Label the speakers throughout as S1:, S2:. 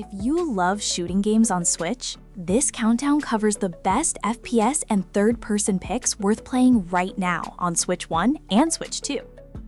S1: If you love shooting games on Switch, this countdown covers the best FPS and third-person picks worth playing right now on Switch 1 and Switch 2.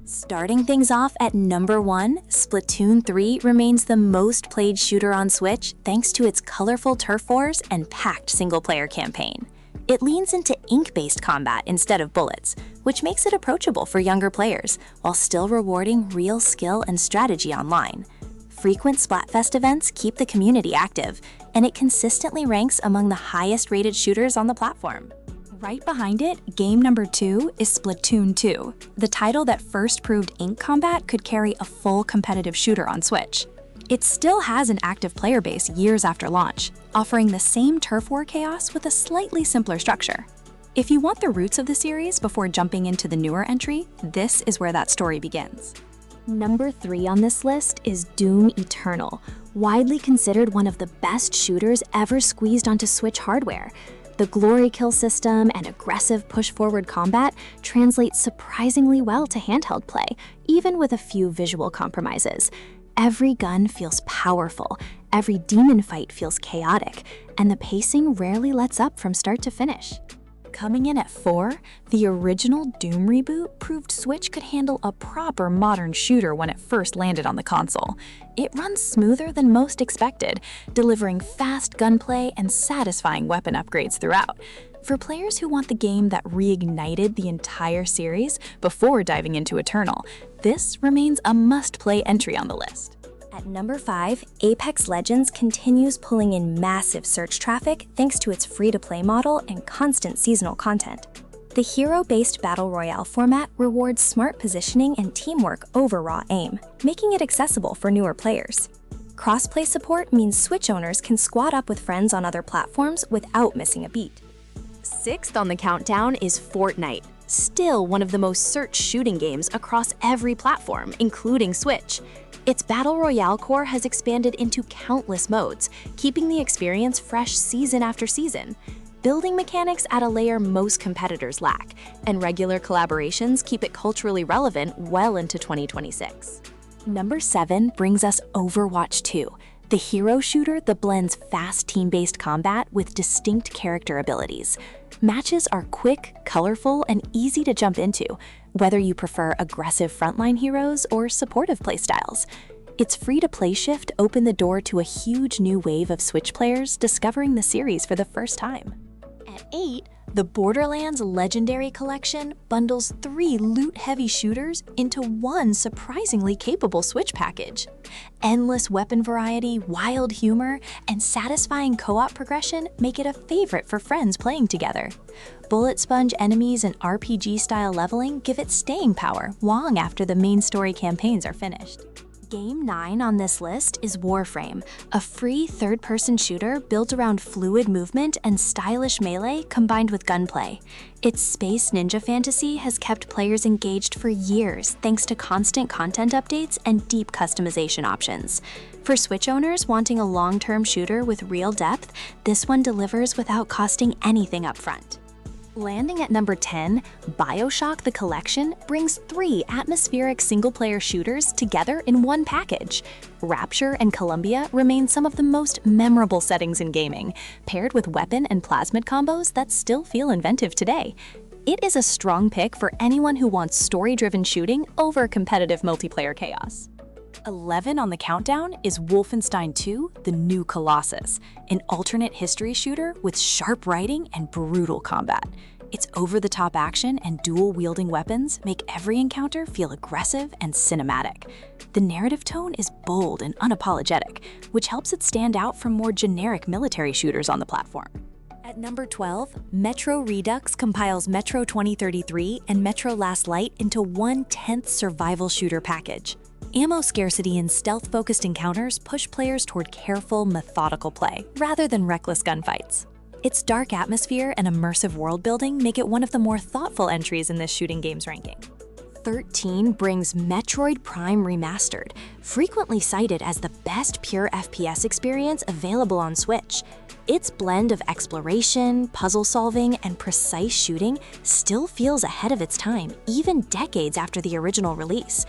S1: Starting things off at number 1, Splatoon 3 remains the most played shooter on Switch thanks to its colorful turf wars and packed single-player campaign. It leans into ink-based combat instead of bullets, which makes it approachable for younger players, while still rewarding real skill and strategy online. Frequent Splatfest events keep the community active, and it consistently ranks among the highest-rated shooters on the platform. Right behind it, game number 2 is Splatoon 2, the title that first proved ink combat could carry a full competitive shooter on Switch. It still has an active player base years after launch, offering the same turf war chaos with a slightly simpler structure. If you want the roots of the series before jumping into the newer entry, this is where that story begins. Number 3 on this list is Doom Eternal, widely considered one of the best shooters ever squeezed onto Switch hardware. The glory kill system and aggressive push-forward combat translate surprisingly well to handheld play, even with a few visual compromises. Every gun feels powerful, every demon fight feels chaotic, and the pacing rarely lets up from start to finish. Coming in at 4, the original Doom reboot proved Switch could handle a proper modern shooter when it first landed on the console. It runs smoother than most expected, delivering fast gunplay and satisfying weapon upgrades throughout. For players who want the game that reignited the entire series before diving into Eternal, this remains a must-play entry on the list. At number 5, Apex Legends continues pulling in massive search traffic thanks to its free-to-play model and constant seasonal content. The hero-based battle royale format rewards smart positioning and teamwork over raw aim, making it accessible for newer players. Crossplay support means Switch owners can squad up with friends on other platforms without missing a beat. 6th on the countdown is Fortnite, still one of the most searched shooting games across every platform, including Switch. Its Battle Royale core has expanded into countless modes, keeping the experience fresh season after season. Building mechanics add a layer most competitors lack, and regular collaborations keep it culturally relevant well into 2026. Number 7 brings us Overwatch 2, the hero shooter that blends fast team-based combat with distinct character abilities. Matches are quick, colorful, and easy to jump into, whether you prefer aggressive frontline heroes or supportive playstyles. Its free-to-play shift opened the door to a huge new wave of Switch players discovering the series for the first time. At 8, the Borderlands Legendary Collection bundles 3 loot-heavy shooters into one surprisingly capable Switch package. Endless weapon variety, wild humor, and satisfying co-op progression make it a favorite for friends playing together. Bullet sponge enemies and RPG-style leveling give it staying power long after the main story campaigns are finished. Game 9 on this list is Warframe, a free third-person shooter built around fluid movement and stylish melee combined with gunplay. Its space ninja fantasy has kept players engaged for years thanks to constant content updates and deep customization options. For Switch owners wanting a long-term shooter with real depth, this one delivers without costing anything upfront. Landing at number 10, BioShock the Collection brings 3 atmospheric single-player shooters together in one package. Rapture and Columbia remain some of the most memorable settings in gaming, paired with weapon and plasmid combos that still feel inventive today. It is a strong pick for anyone who wants story-driven shooting over competitive multiplayer chaos. 11 on the countdown is Wolfenstein II: The New Colossus, an alternate history shooter with sharp writing and brutal combat. Its over-the-top action and dual-wielding weapons make every encounter feel aggressive and cinematic. The narrative tone is bold and unapologetic, which helps it stand out from more generic military shooters on the platform. At number 12, Metro Redux compiles Metro 2033 and Metro Last Light into one tense survival shooter package. Ammo scarcity and stealth-focused encounters push players toward careful, methodical play, rather than reckless gunfights. Its dark atmosphere and immersive world-building make it one of the more thoughtful entries in this shooting games ranking. 13 brings Metroid Prime Remastered, frequently cited as the best pure FPS experience available on Switch. Its blend of exploration, puzzle solving, and precise shooting still feels ahead of its time, even decades after the original release.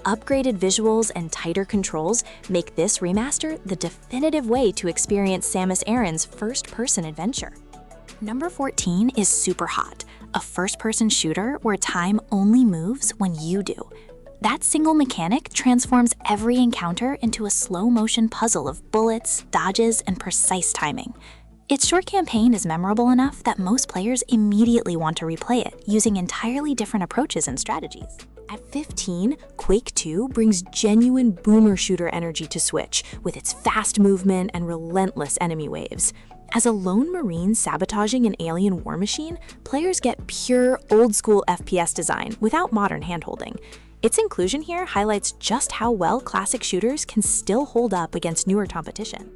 S1: Upgraded visuals and tighter controls make this remaster the definitive way to experience Samus Aran's first-person adventure. Number 14 is Superhot, a first-person shooter where time only moves when you do. That single mechanic transforms every encounter into a slow-motion puzzle of bullets, dodges, and precise timing. Its short campaign is memorable enough that most players immediately want to replay it, using entirely different approaches and strategies. At 15, Quake II brings genuine boomer shooter energy to Switch, with its fast movement and relentless enemy waves. As a lone marine sabotaging an alien war machine, players get pure, old-school FPS design without modern handholding. Its inclusion here highlights just how well classic shooters can still hold up against newer competition.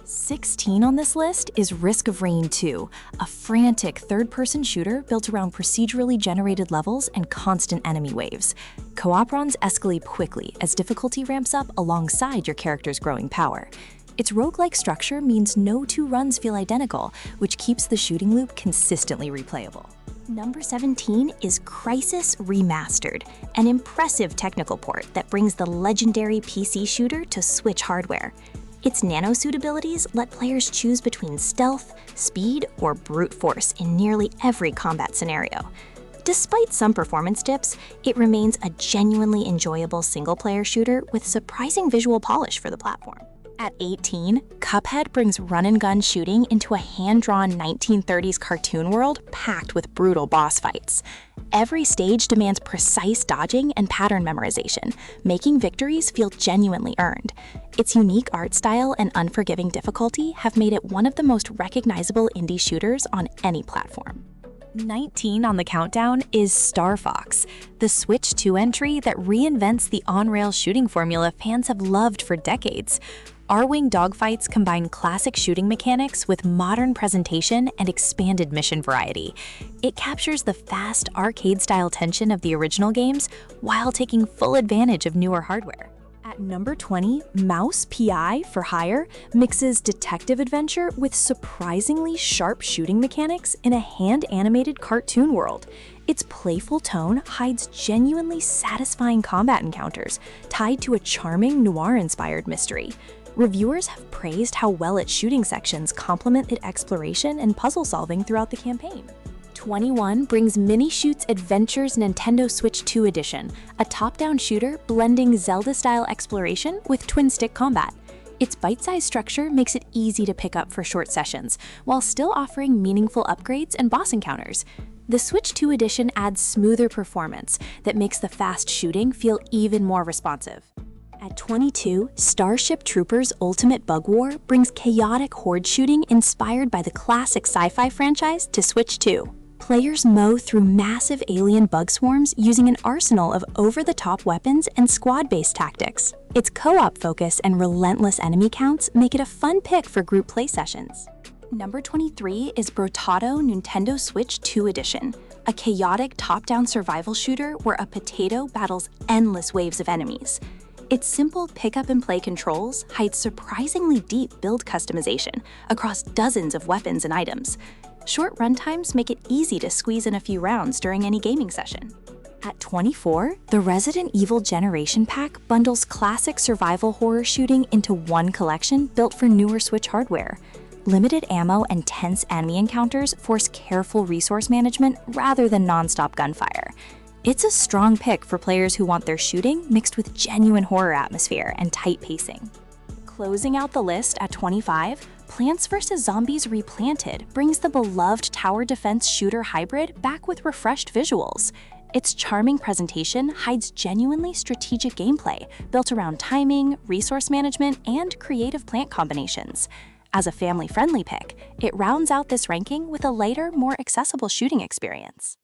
S1: 16 on this list is Risk of Rain 2, a frantic third-person shooter built around procedurally generated levels and constant enemy waves. Co-op runs escalate quickly as difficulty ramps up alongside your character's growing power. Its roguelike structure means no two runs feel identical, which keeps the shooting loop consistently replayable. Number 17 is Crysis Remastered, an impressive technical port that brings the legendary PC shooter to Switch hardware. Its nanosuit abilities let players choose between stealth, speed, or brute force in nearly every combat scenario. Despite some performance dips, it remains a genuinely enjoyable single-player shooter with surprising visual polish for the platform. At 18, Cuphead brings run-and-gun shooting into a hand-drawn 1930s cartoon world packed with brutal boss fights. Every stage demands precise dodging and pattern memorization, making victories feel genuinely earned. Its unique art style and unforgiving difficulty have made it one of the most recognizable indie shooters on any platform. 19 on the countdown is Star Fox, the Switch 2 entry that reinvents the on-rail shooting formula fans have loved for decades. R-Wing dogfights combine classic shooting mechanics with modern presentation and expanded mission variety. It captures the fast, arcade-style tension of the original games while taking full advantage of newer hardware. At number 20, Mouse PI for Hire mixes detective adventure with surprisingly sharp shooting mechanics in a hand-animated cartoon world. Its playful tone hides genuinely satisfying combat encounters tied to a charming noir-inspired mystery. Reviewers have praised how well its shooting sections complement its exploration and puzzle solving throughout the campaign. 21 brings Mini-Shoot's Adventures Nintendo Switch 2 Edition, a top-down shooter blending Zelda-style exploration with twin-stick combat. Its bite-sized structure makes it easy to pick up for short sessions, while still offering meaningful upgrades and boss encounters. The Switch 2 Edition adds smoother performance that makes the fast shooting feel even more responsive. At 22, Starship Troopers Ultimate Bug War brings chaotic horde shooting inspired by the classic sci-fi franchise to Switch 2. Players mow through massive alien bug swarms using an arsenal of over-the-top weapons and squad-based tactics. Its co-op focus and relentless enemy counts make it a fun pick for group play sessions. Number 23 is Brotato Nintendo Switch 2 Edition, a chaotic top-down survival shooter where a potato battles endless waves of enemies. Its simple pick-up-and-play controls hide surprisingly deep build customization across dozens of weapons and items. Short runtimes make it easy to squeeze in a few rounds during any gaming session. At 24, the Resident Evil Generation Pack bundles classic survival horror shooting into one collection built for newer Switch hardware. Limited ammo and tense enemy encounters force careful resource management rather than non-stop gunfire. It's a strong pick for players who want their shooting mixed with genuine horror atmosphere and tight pacing. Closing out the list at 25, Plants vs. Zombies Replanted brings the beloved tower defense shooter hybrid back with refreshed visuals. Its charming presentation hides genuinely strategic gameplay built around timing, resource management, and creative plant combinations. As a family-friendly pick, it rounds out this ranking with a lighter, more accessible shooting experience.